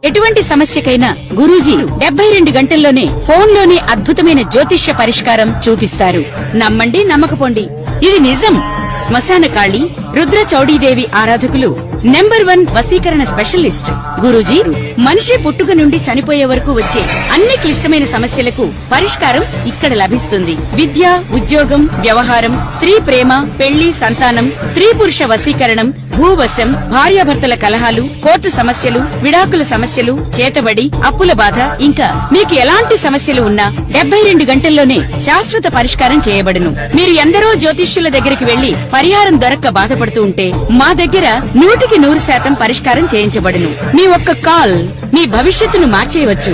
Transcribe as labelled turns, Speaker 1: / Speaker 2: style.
Speaker 1: ఎటువంటి సమస్యకైనా గురూజీ 72 గంటల్లోనే ఫోన్లోనే అద్భుతమైన జ్యోతిష్య పరిష్కారం చూపిస్తారు. నమ్మండి, నమ్మకపోండి, ఇది నిజం. శ్మశాన కాళి రుద్ర చౌడీదేవి ఆరాధకులు నంబర్ 1 వశీకరణ స్పెషలిస్ట్ గురూజీ. మనిషి పుట్టుక నుండి చనిపోయే వరకు వచ్చే అన్ని క్లిష్టమైన సమస్యలకు పరిష్కారం ఇక్కడ లభిస్తుంది. విద్య, ఉద్యోగం, వ్యవహారం, స్త్రీ ప్రేమ, పెళ్లి, సంతానం, స్త్రీ పురుష వశీకరణం, భూవశం, భార్యాభర్తల కలహాలు, కోర్టు సమస్యలు, విడాకుల సమస్యలు, చేతబడి, అప్పుల బాధ, ఇంకా మీకు ఎలాంటి సమస్యలు ఉన్నా 72 గంటల్లోనే శాశ్వత పరిష్కారం చేయబడును. మీరు ఎందరో జ్యోతిష్యుల దగ్గరికి వెళ్లి పరిహారం దొరక్క బాధపడుతూ ఉంటే మా దగ్గర 100% పరిష్కారం చేయించబడును. మీ ఒక్క కాల్ మీ భవిష్యత్తును మార్చేయవచ్చు.